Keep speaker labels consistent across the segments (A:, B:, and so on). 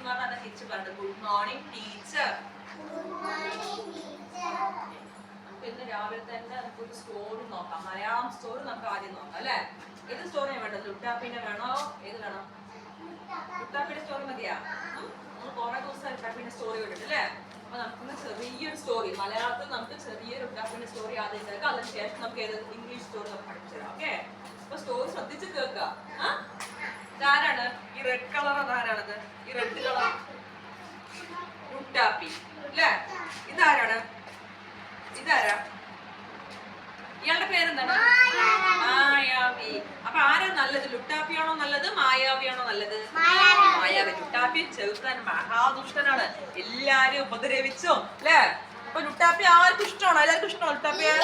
A: എന്ന് പറഞ്ഞാൽ തിരിച്ചു പറഞ്ഞത് ഗുഡ് മോർണിംഗ് ടീച്ചർ. നമുക്ക് ഇന്ന് രാവിലെ തന്നെ നമുക്കൊരു സ്റ്റോറി നോക്കാം. മലയാളം സ്റ്റോറി നമുക്ക് ആദ്യം നോക്കാം അല്ലെ. ഏത് സ്റ്റോറിയാണ് വേണ്ടത്? ലുട്ടാപ്പിനെ വേണോ? ഏത് വേണം? ലുട്ടാപ്പിന്റെ സ്റ്റോറി മതിയാ? നമ്മൾ കുറെ ദിവസം ലുട്ടാപ്പിന്റെ സ്റ്റോറി കേട്ടിട്ട് അല്ലേ? അപ്പൊ നമുക്ക് ചെറിയൊരു സ്റ്റോറി മലയാളത്തിൽ നമുക്ക് ചെറിയൊരു ലുട്ടാപ്പിന്റെ സ്റ്റോറി ആദ്യം കേൾക്കാം. അതിനുശേഷം നമുക്ക് ഏത് ഇംഗ്ലീഷ് സ്റ്റോറി നമുക്ക് പഠിച്ചു തരാം. ഓക്കെ, അപ്പൊ സ്റ്റോറി ശ്രദ്ധിച്ച് കേൾക്കുക. ഇതാരാണ് ഈ റെഡ് കളർ? അതാരാണത്? ഈ റെഡ് കളർ ലുട്ടാപ്പി അല്ലേ? ഇതാരാണ്? ഇതാരാ? ഇയാളുടെ പേരെന്താണ്? മായാവി. അപ്പൊ ആരാ നല്ലത്? ലുട്ടാപ്പിയാണോ നല്ലത്? മായാവിയാണോ നല്ലത്? മായാവി. ലുട്ടാപ്പി ചെറുക്കൻ മഹാദുഷ്ടനാണ്, എല്ലാരും ഉപദ്രവിച്ചും അല്ലേ? അപ്പൊ ലുട്ടാപ്പി ആർക്കും ഇഷ്ടമാണോ? എല്ലാവർക്കും ഇഷ്ടമാണോ ലുട്ടാപ്പിയെ?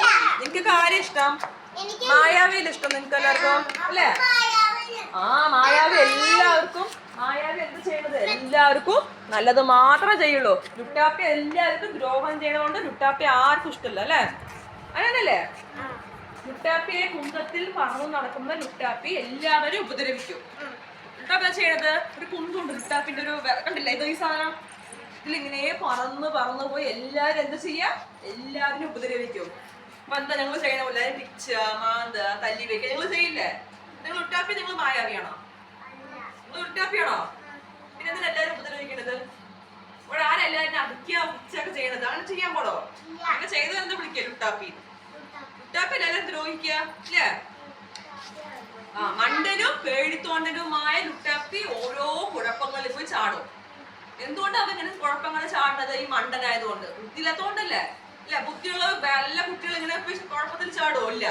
A: നിങ്ങക്ക് കാര്യം ഇഷ്ടം? മായാവിയിൽ ഇഷ്ടം നിങ്ങൾക്ക് എല്ലാവർക്കും അല്ലേ? മായാവി എല്ലാവർക്കും, മായാവി എന്ത് ചെയ്യുന്നത്? എല്ലാവർക്കും നല്ലത് മാത്രമേ ചെയ്യുള്ളൂ. ലുട്ടാപ്പി എല്ലാവർക്കും ദ്രോഹം ചെയ്യണതുകൊണ്ട് ലുട്ടാപ്പി ആർക്കും ഇഷ്ടമല്ല അല്ലേ? അങ്ങനല്ലേ? ലുട്ടാപ്പിയെ കുന്തത്തിൽ പറന്നു നടക്കുന്ന ലുട്ടാപ്പി എല്ലാവരും ഉപദ്രവിക്കും. ലുട്ടാപ്പി ചെയ്യണത് ഒരു കുന്തുണ്ട് ലുട്ടാപ്പിന്റെ ഒരു കണ്ടില്ല ഇത്? ഈ സാധനം ഇതിലിങ്ങനെ പറന്നു പോയി എല്ലാരും എന്ത് ചെയ്യാ? എല്ലാവരും ഉപദ്രവിക്കും. അപ്പൊ എന്താ ഞങ്ങൾ ചെയ്യണ? എല്ലാരും പിച്ച മാന്ത തല്ലി വെക്ക നിങ്ങൾ ചെയ്യില്ലേ? നിങ്ങൾ ലുട്ടാപ്പി, നിങ്ങൾ മായാവിയാണോ? നിങ്ങൾ ലുട്ടാപ്പിയാണോ? പിന്നെ എന്തിനാ എല്ലാരും ഉപദ്രവിക്കണത്? ഇവിടെ ആരെല്ലാരും അടിക്കുക പിച്ചൊക്കെ ചെയ്യണത്? അങ്ങനെ ചെയ്യാൻ പോടോ? അങ്ങനെ ചെയ്തത് എന്താ വിളിക്കുക? ലുട്ടാപ്പി. ലുട്ടാപ്പി എല്ലാരും ദ്രോഹിക്കുക അല്ലേ? മണ്ടനും പേടിത്തോണ്ടനുമായ ലുട്ടാപ്പി ഓരോ കുഴപ്പങ്ങളിൽ പോയി ചാടും. എന്തുകൊണ്ടാണ് അവൻ ഇങ്ങനെ കുഴപ്പങ്ങൾ ചാടുന്നത്? ഈ മണ്ടനായതുകൊണ്ട്, ബുദ്ധിയില്ലാത്തോണ്ടല്ലേ? അല്ല, ബുദ്ധിയുള്ള എല്ലാ കുട്ടികളും ഇങ്ങനെ കുഴപ്പത്തിൽ ചാടുമോ? ഇല്ല.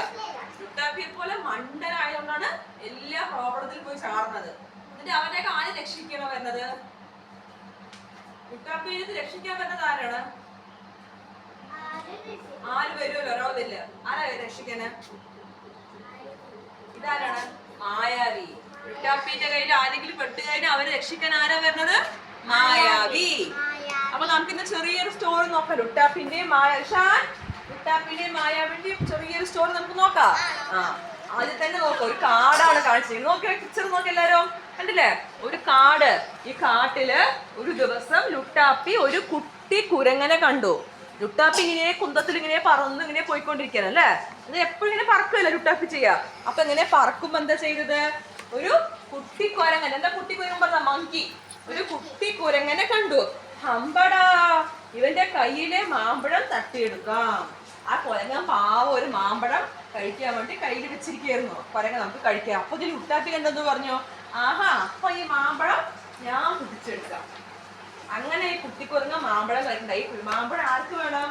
A: ലുട്ടാപ്പിയെ പോലെ മണ്ടനായതുകൊണ്ടാണ് എല്ലാ പ്രോബ്ലത്തിൽ പോയി ചാടുന്നത്. എന്നിട്ട് അവനെയൊക്കെ ആര് രക്ഷിക്കണോ വരുന്നത്? ലുട്ടാപ്പിയെ രക്ഷിക്കാൻ വരുന്നത് ആരാണ്? ആര് വരുമല്ലോ, ഒരാളില്ല. ആരാ രക്ഷിക്കാന്? ഇതാരാണ്? മായാവി. ലുട്ടാപ്പിന്റെ കയ്യിൽ ആരെങ്കിലും പെട്ട് കഴിഞ്ഞാൽ അവരെ രക്ഷിക്കാൻ ആരാ വരുന്നത്? മായാവി. അപ്പൊ നമുക്ക് ഇന്ന് ചെറിയൊരു സ്റ്റോറി നോക്കാം. ലുട്ടാപ്പിന്റെയും മായാവിന്റെയും ചെറിയൊരു സ്റ്റോറി നമുക്ക് നോക്കാം. ആദ്യം തന്നെ നോക്കാം. ഒരു കാടാണ് കാണിച്ചത്. നോക്കിയ പിക്ചർ നോക്കി എല്ലാരും കണ്ടില്ലേ? ഒരു കാട്. ഈ കാട്ടില് ഒരു ദിവസം ലുട്ടാപ്പി ഒരു കുട്ടി കുരങ്ങനെ കണ്ടു. ലുട്ടാപ്പി ഇങ്ങനെ കുന്തത്തിൽ ഇങ്ങനെ പറന്ന് ഇങ്ങനെ പോയിക്കൊണ്ടിരിക്കുകയാണ്. അത് എപ്പോഴും ഇങ്ങനെ പറക്കുമല്ലോ ലുട്ടാപ്പി ചെയ്യാ. അപ്പൊ ഇങ്ങനെ പറക്കുമ്പോ എന്താ ചെയ്തത്? ഒരു കുട്ടി കുരങ്ങൻ, എന്താ കുട്ടി കുരങ്ങൻ പറഞ്ഞ മങ്കി, ഒരു കുട്ടി കുരങ്ങനെ കണ്ടു. ഹമ്പടാ, ഇവന്റെ കയ്യിലെ മാമ്പഴം തട്ടിയെടുക്കാം. ആ കുരങ്ങൻ പാവം ഒരു മാമ്പഴം കഴിക്കാൻ വേണ്ടി കയ്യിൽ വെച്ചിരിക്കുകയായിരുന്നു. കുരങ്ങൻ നമുക്ക് കഴിക്കാം. അപ്പൊ ഇതിൽ ലുട്ടാപ്പി കണ്ടെന്ന് പറഞ്ഞു, ആഹാ, അപ്പൊ ഈ മാമ്പഴം ഞാൻ പിടിച്ചെടുക്കാം. അങ്ങനെ ഈ കുട്ടിക്കുരങ്ങ മാമ്പഴം കഴിക്കണ്ട. ഈ മാമ്പഴം ആർക്ക് വേണം?